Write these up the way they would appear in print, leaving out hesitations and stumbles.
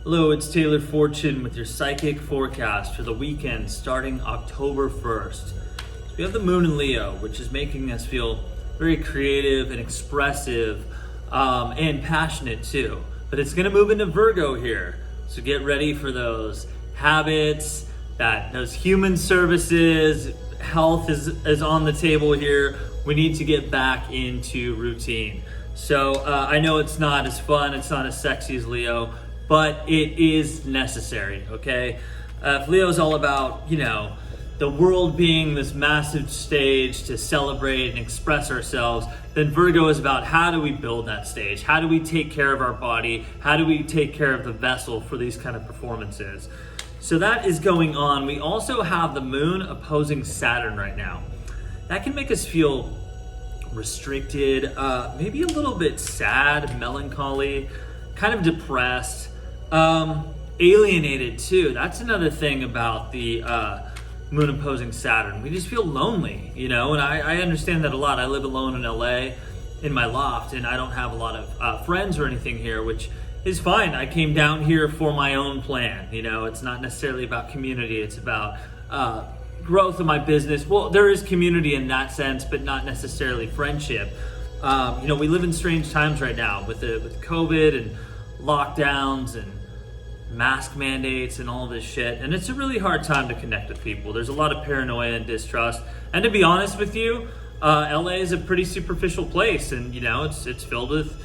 Hello, it's Taylor Fortune with your psychic forecast for the weekend starting October 1st. So we have the moon in Leo, which is making us feel very creative and expressive and passionate too. But it's going to move into Virgo here. So get ready for those habits, those human services. Health is on the table here. We need to get back into routine. So I know it's not as fun, it's not as sexy as Leo, but it is necessary, okay? If Leo's all about, the world being this massive stage to celebrate and express ourselves, then Virgo is about how do we build that stage? How do we take care of our body? How do we take care of the vessel for these kind of performances? So that is going on. We also have the moon opposing Saturn right now. That can make us feel restricted, maybe a little bit sad, melancholy, kind of depressed, alienated too. That's another thing about the moon opposing Saturn. We just feel lonely, and I understand that a lot. I live alone in LA in my loft, and I don't have a lot of friends or anything here, which is fine. I came down here for my own plan. It's not necessarily about community. It's about growth of my business. Well, there is community in that sense, but not necessarily friendship. We live in strange times right now with COVID and lockdowns and mask mandates and all this shit, and it's a really hard time to connect with people. There's a lot of paranoia and distrust, and to be honest with you, LA is a pretty superficial place, and it's filled with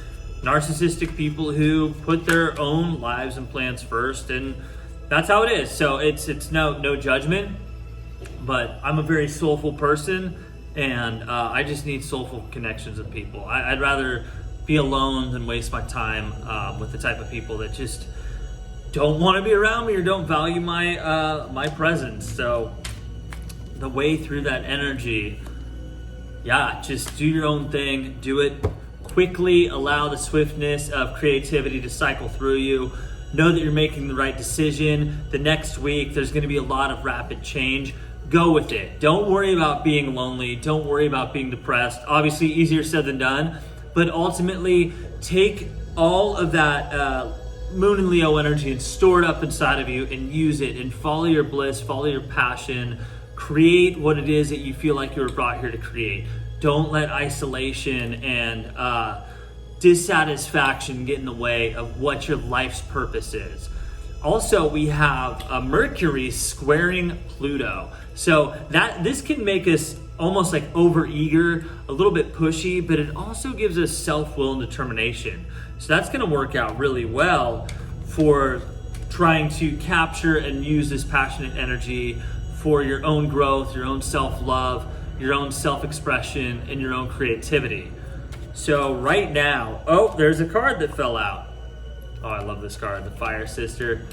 narcissistic people who put their own lives and plans first, and that's how it is. So it's no judgment, but I'm a very soulful person, and I just need soulful connections with people. I'd rather be alone than waste my time with the type of people that just don't want to be around me or don't value my presence. So the way through that energy, just do your own thing, do it quickly, allow the swiftness of creativity to cycle through you. Know that you're making the right decision. The next week, there's going to be a lot of rapid change. Go with it. Don't worry about being lonely. Don't worry about being depressed. Obviously, easier said than done, but ultimately, take all of that Moon and Leo energy and store it up inside of you and use it and follow your bliss, follow your passion, create what it is that you feel like you were brought here to create. Don't let isolation and dissatisfaction get in the way of what your life's purpose is. Also, we have Mercury squaring Pluto. So this can make us almost like overeager, a little bit pushy, but it also gives us self-will and determination. So that's going to work out really well for trying to capture and use this passionate energy for your own growth, your own self-love, your own self-expression, and your own creativity. So right now, there's a card that fell out. Oh, I love this card, the Fire Sister.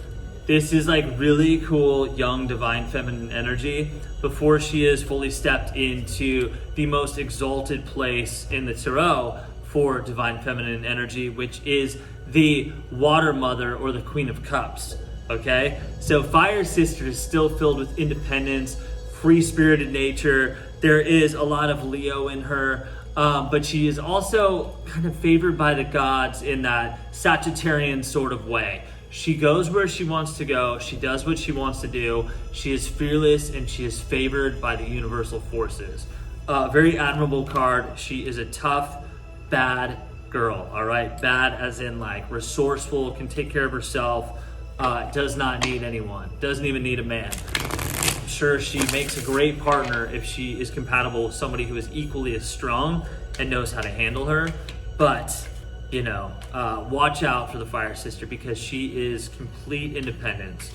This is like really cool, young, divine feminine energy before she is fully stepped into the most exalted place in the tarot for divine feminine energy, which is the Water Mother or the Queen of Cups, okay? So Fire Sister is still filled with independence, free-spirited nature. There is a lot of Leo in her, but she is also kind of favored by the gods in that Sagittarian sort of way. She goes where she wants to go. She does what she wants to do. She is fearless and she is favored by the universal forces. Very admirable card. She is a tough, bad girl, all right? Bad as in like resourceful, can take care of herself, does not need anyone, doesn't even need a man. I'm sure she makes a great partner if she is compatible with somebody who is equally as strong and knows how to handle her. But watch out for the Fire Sister because she is complete independence.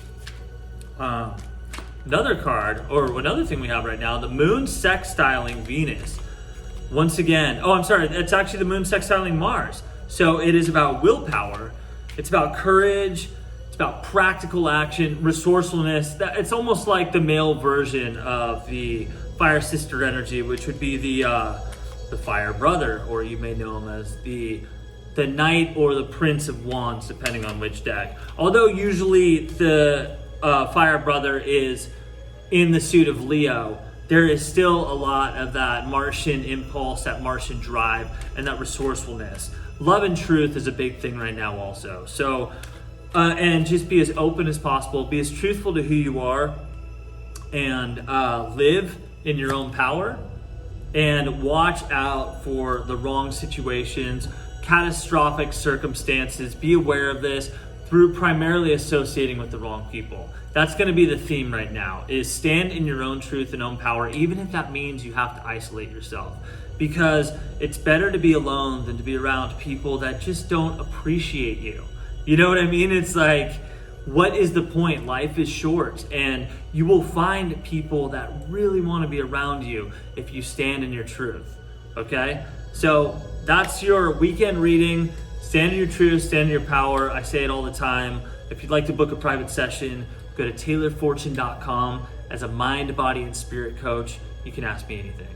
Another card, or another thing we have right now, the moon sextiling Venus. Once again, it's actually the moon sextiling Mars. So it is about willpower. It's about courage. It's about practical action, resourcefulness. It's almost like the male version of the Fire Sister energy, which would be the Fire Brother, or you may know him as the Knight or the Prince of Wands, depending on which deck. Although usually the Fire Brother is in the suit of Leo, there is still a lot of that Martian impulse, that Martian drive, and that resourcefulness. Love and truth is a big thing right now also. So and just be as open as possible, be as truthful to who you are, and live in your own power, and watch out for the wrong situations, catastrophic circumstances. Be aware of this through primarily associating with the wrong people. That's going to be the theme right now, is stand in your own truth and own power, even if that means you have to isolate yourself. Because it's better to be alone than to be around people that just don't appreciate you. You know what I mean? It's like, what is the point? Life is short, and you will find people that really want to be around you if you stand in your truth, okay? So that's your weekend reading. Stand in your truth, stand in your power. I say it all the time. If you'd like to book a private session, go to taylorfortune.com. As a mind, body, and spirit coach, you can ask me anything.